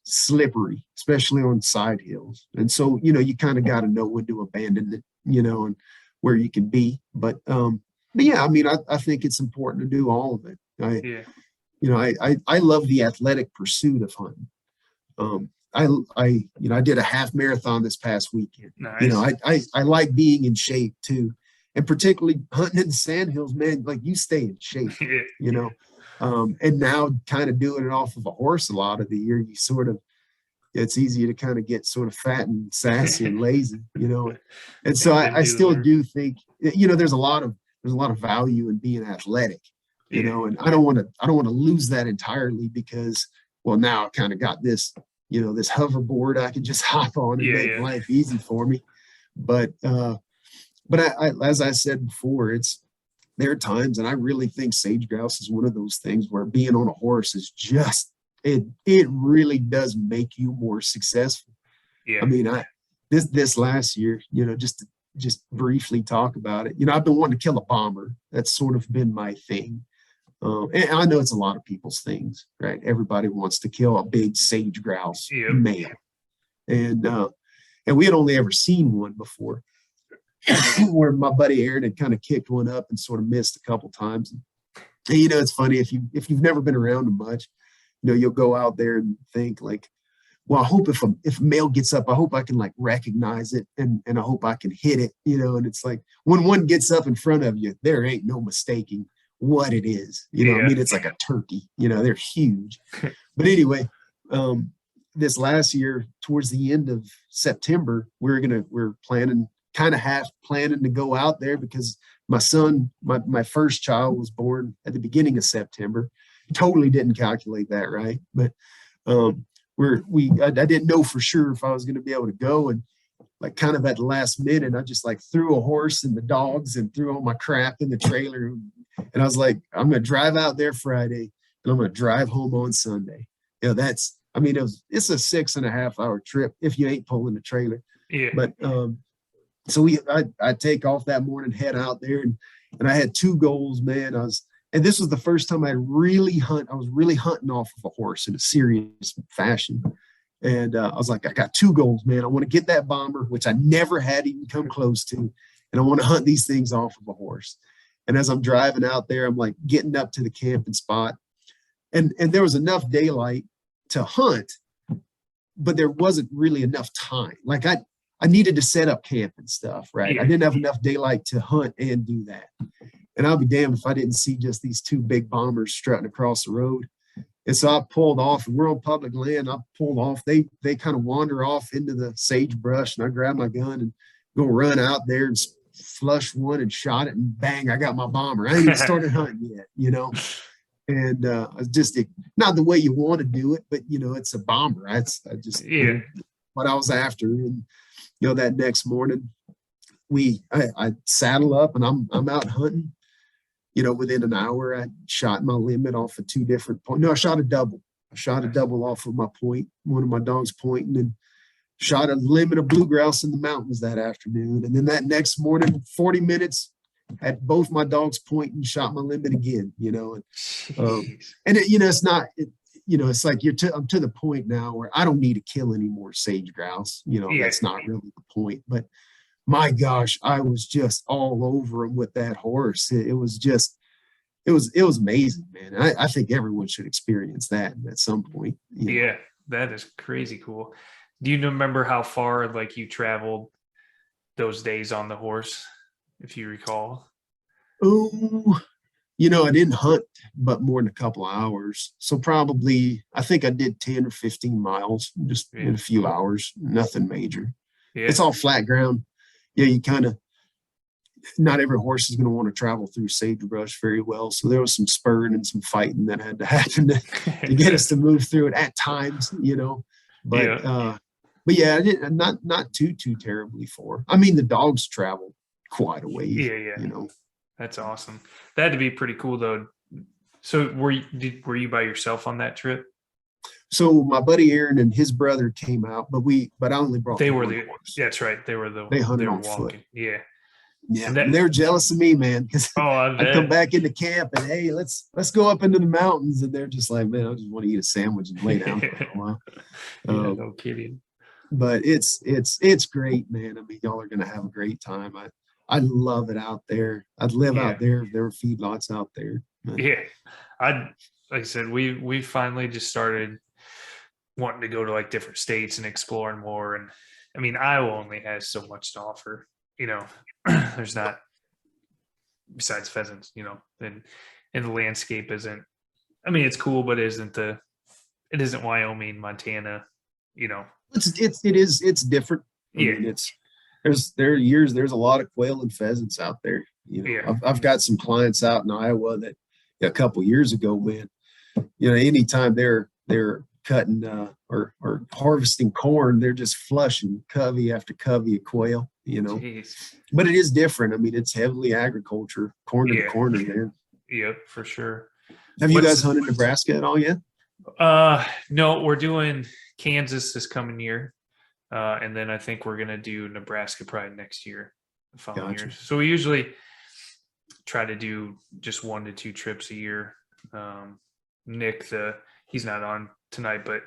slippery, especially on side hills. And so, you know, you kind of got to know when to abandon it, you know, and where you can be. But yeah, I mean, I think it's important to do all of it. Yeah. You know, I love the athletic pursuit of hunting. You know, I did a half marathon this past weekend. You know, Nice. I like being in shape too, and particularly hunting in the Sandhills, man. Like, you stay in shape, Yeah. you know. And now, kind of doing it off of a horse a lot of the year, you sort of, it's easy to kind of get sort of fat and sassy and lazy, you know. And so I still do think, you know, there's a lot of value in being athletic, you Yeah. know, and I don't want to lose that entirely because, well, now I kind of got this, you know, this hoverboard I can just hop on and Yeah, make yeah. life easy for me. But I, as I said before, there are times, and I really think sage grouse is one of those things where being on a horse is just, it really does make you more successful. Yeah. I mean, this last year, you know, just briefly talk about it. You know, I've been wanting to kill a bomber. That's sort of been my thing. And I know it's a lot of people's things, right? Everybody wants to kill a big sage grouse Yep. male, and we had only ever seen one before, where my buddy Aaron had kind of kicked one up and sort of missed a couple times. And you know, it's funny, if you've never been around them much, you know, you'll go out there and think like, well, I hope if a male gets up, I hope I can like recognize it and I hope I can hit it, you know. And it's like when one gets up in front of you, there ain't no mistaking what it is. You know, I Yeah. mean, it's like a turkey, you know, they're huge. But anyway, this last year, towards the end of September, we're planning, kind of half planning to go out there because my son, my first child was born at the beginning of September. Totally didn't calculate that right, but I didn't know for sure if I was going to be able to go, and like kind of at the last minute, I just like threw a horse and the dogs and threw all my crap in the trailer, and I was like, I'm going to drive out there Friday and I'm going to drive home on Sunday. You know, I mean, it's a 6.5 hour trip if you ain't pulling the trailer. Yeah. But so I take off that morning, head out there, and I had two goals, man. And this was the first time I was really hunting off of a horse in a serious fashion. And I was like, I got two goals, man. I want to get that bomber, which I never had even come close to, and I want to hunt these things off of a horse. And as I'm driving out there, I'm like getting up to the camping spot, and there was enough daylight to hunt, but there wasn't really enough time. Like I needed to set up camp and stuff, right? Yeah. I didn't have enough daylight to hunt and do that. And I'll be damned if I didn't see just these two big bombers strutting across the road. And so I pulled off, and we're on public land. I pulled off. They kind of wander off into the sagebrush, and I grabbed my gun and go run out there and flush one and shot it, and bang, I got my bomber. I ain't even started hunting yet, you know. And just not the way you want to do it, but you know, it's a bomber. I just what I was after. And you know, that next morning, I saddle up and I'm out hunting. You know, within an hour, I shot my limit off of two different points. No, I shot a double. I shot a double off of my point, one of my dogs pointing, and shot a limit of blue grouse in the mountains that afternoon. And then that next morning, 40 minutes, had both my dogs pointing, shot my limit again, you know. And it, you know, it's not, you know, it's like I'm to the point now where I don't need to kill any more sage grouse. You know, that's not really the point. But my gosh, I was just all over him with that horse. It was amazing, man. I think everyone should experience that at some point. You know? That is crazy cool. Do you remember how far like you traveled those days on the horse, if you recall? Oh, you know, I didn't hunt but more than a couple of hours. So probably, I think I did 10 or 15 miles just in a few hours, nothing major. Yeah. It's all flat ground. Yeah, you kind of, not every horse is going to want to travel through sagebrush very well. So there was some spurring and some fighting that had to happen to get us to move through it at times, you know. But yeah, I didn't, not too terribly far. I mean, the dogs traveled quite a ways. Yeah. You know. That's awesome. That had to be pretty cool though. So were you by yourself on that trip? So my buddy Aaron and his brother came out, but I only brought. They were that's right. They hunted on foot. Yeah. Yeah, and they were jealous of me, man, because I come back into camp and hey, let's go up into the mountains, and they're just like, man, I just want to eat a sandwich and lay down for a while. No kidding. But it's great, man. I mean, y'all are gonna have a great time. I love it out there. I'd live out there if there were feedlots out there. But. Yeah, like I said, we finally just started wanting to go to like different states and exploring more. And I mean, Iowa only has so much to offer. You know, there's not, besides pheasants, you know, and the landscape isn't, I mean, it's cool, but it isn't Wyoming, Montana, you know. It's different. I mean, there's a lot of quail and pheasants out there. You know, I've got some clients out in Iowa that a couple years ago, man, you know, anytime they're cutting or harvesting corn, they're just flushing covey after covey of quail, you know. Jeez. But it is different. I mean, it's heavily agriculture, corner to corner there. Yep, for sure. Have you guys hunted Nebraska at all yet? No, we're doing Kansas this coming year. And then I think we're going to do Nebraska probably next year, the following year. So we usually try to do just 1 to 2 trips a year. Nick, he's not on tonight, but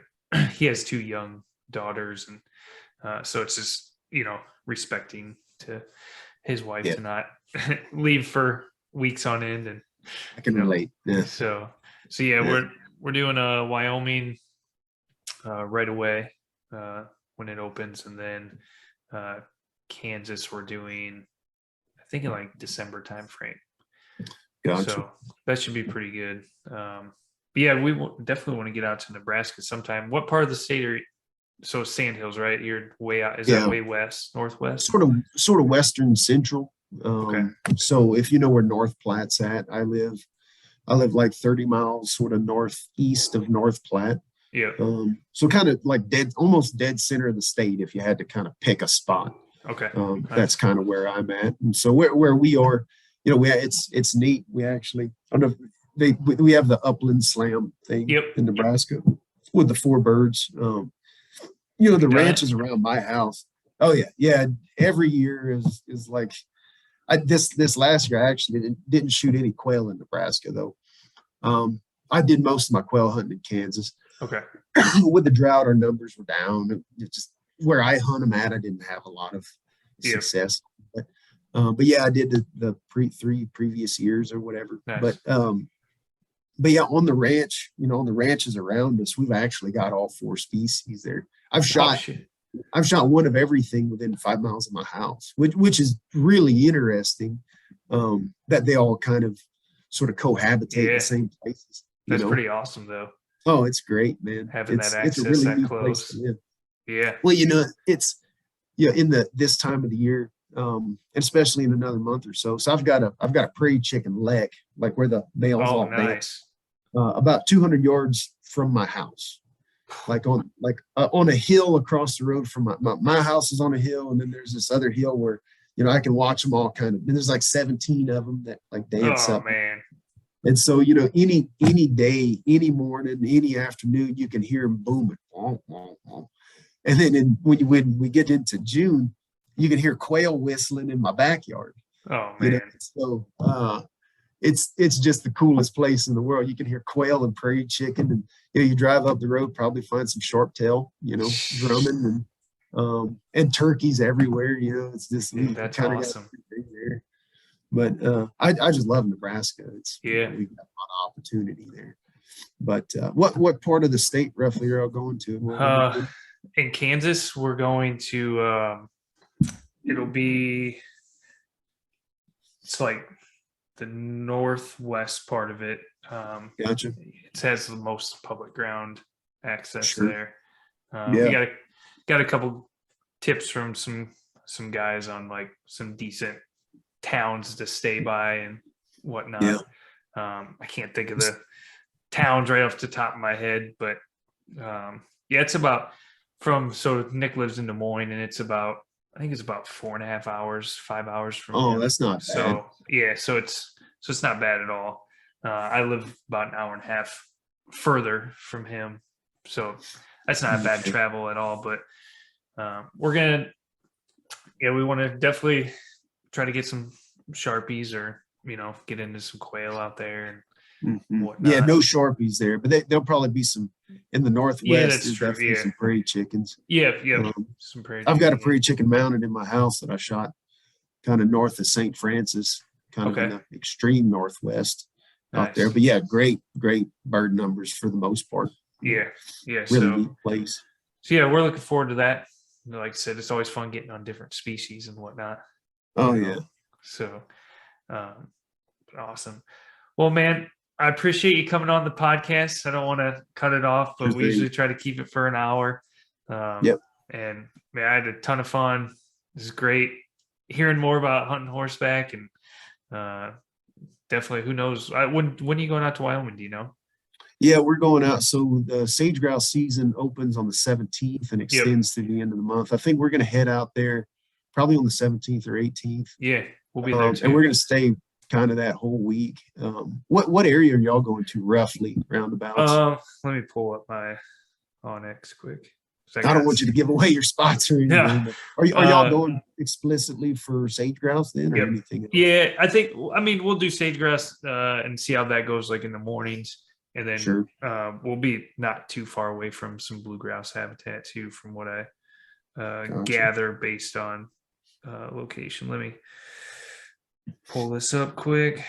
he has 2 young daughters. And so it's just, you know, respecting to his wife to not leave for weeks on end. And I can relate. Yeah. So yeah, we're doing a Wyoming right away. when it opens, and then Kansas we're doing, I think in like December timeframe. Gotcha. So that should be pretty good. But yeah, we definitely want to get out to Nebraska sometime. What part of the state are you? So Sandhills, right? You're way out. Is that way west, northwest? Sort of western central. Okay. So if you know where North Platte's at, I live like 30 miles sort of northeast of North Platte. Yeah. So kind of like almost dead center of the state if you had to kind of pick a spot. Okay. That's kind of where I'm at. And so where we are, it's neat. We actually, I don't know, we have the Upland Slam thing in Nebraska with the 4 birds. The ranches around my house. Oh yeah. Every year is like, this last year I actually didn't shoot any quail in Nebraska though. I did most of my quail hunting in Kansas. Okay. With the drought, our numbers were down. It just where I hunt them at, I didn't have a lot of success. But yeah, I did the 3 previous years or whatever. Nice. But yeah, on the ranch, on the ranches around us, we've actually got all 4 species there. I've shot one of everything within 5 miles of my house, which is really interesting. That they all kind of sort of cohabitate in the same places. That's pretty awesome, though. Oh, it's great, man. Having that access really that close. Yeah. Well, it's in this time of the year, especially in another month or so. So I've got a prairie chicken lek, like where the males all nice. About 200 yards from my house, like on a hill across the road from my house is on a hill, and then there's this other hill where I can watch them all kind of. And there's like 17 of them that like dance up. Oh man. And so, any day, any morning, any afternoon, you can hear them booming. And then when we get into June, you can hear quail whistling in my backyard. Oh man. So it's just the coolest place in the world. You can hear quail and prairie chicken, and you drive up the road, probably find some sharp-tail, drumming, and turkeys everywhere. It's just that's awesome. There. But I just love Nebraska. We've got a lot of opportunity there. But what part of the state roughly are you going to? In Kansas, we're going to. It's like the northwest part of it. Gotcha. It has the most public ground access there. We got a couple tips from some guys on like some decent towns to stay by and whatnot. I can't think of the towns right off the top of my head, but it's about so Nick lives in Des Moines, and I think it's about 4.5 hours, 5 hours from him. That's not bad. So it's not bad at all. I live about an hour and a half further from him, so that's not bad travel at all. But we want to definitely try to get some Sharpies or get into some quail out there and whatnot. Yeah, no Sharpies there, but there'll probably be some in the northwest. Yeah, that's true. Definitely some prairie chickens. Yeah, some prairie. I've got a prairie chicken mounted in my house that I shot kind of north of St. Francis, kind of in the extreme northwest out there. But yeah, great bird numbers for the most part. Yeah. Really neat place. So yeah, we're looking forward to that. Like I said, it's always fun getting on different species and whatnot. Yeah. So, awesome. Well, man, I appreciate you coming on the podcast. I don't want to cut it off, but we usually try to keep it for an hour. And man, I had a ton of fun. This is great hearing more about hunting horseback, and definitely, who knows? When are you going out to Wyoming? Do you know? Yeah, we're going out. So the Sage Grouse season opens on the 17th and extends to the end of the month. I think we're going to head out there probably on the 17th or 18th. Yeah, we'll be there too. And we're going to stay kind of that whole week. What area are y'all going to roughly, roundabouts? Let me pull up my Onyx quick. I don't want you to give away your spots or anything. Yeah. Are y'all going explicitly for Sage Grouse then, or anything else? Yeah, I mean, we'll do Sage Grouse and see how that goes, like in the mornings. And then we'll be not too far away from some blue grouse habitat too, from what I gather based on location. Let me pull this up quick.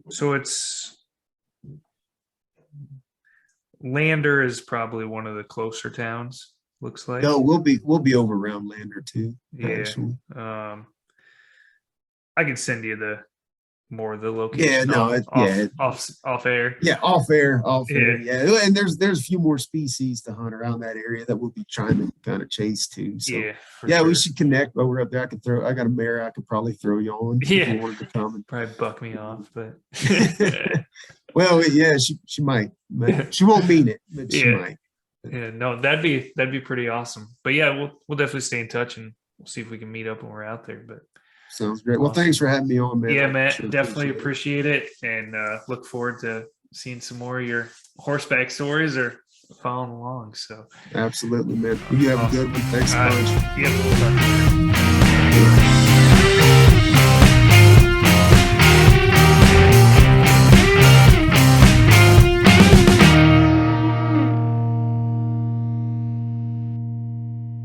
So it's Lander is probably one of the closer towns. Looks like. No, we'll be over around Lander too. Yeah. Actually. I can send you the location. Yeah, no, off air. Yeah, off air. Yeah, and there's a few more species to hunt around that area that we'll be trying to kind of chase too. So Yeah, we should connect while we're up there. I got a mare I could probably throw you on if you wanted to come. And probably buck me off, but well, yeah, she might. She won't mean it, but she might. Yeah, no, that'd be pretty awesome. But yeah, we'll definitely stay in touch and we'll see if we can meet up when we're out there. But sounds great. Well, thanks for having me on, man. Yeah, Matt, sure definitely appreciate it, and look forward to seeing some more of your horseback stories or following along. So absolutely, man. You have a good one. Thanks so much. Yep.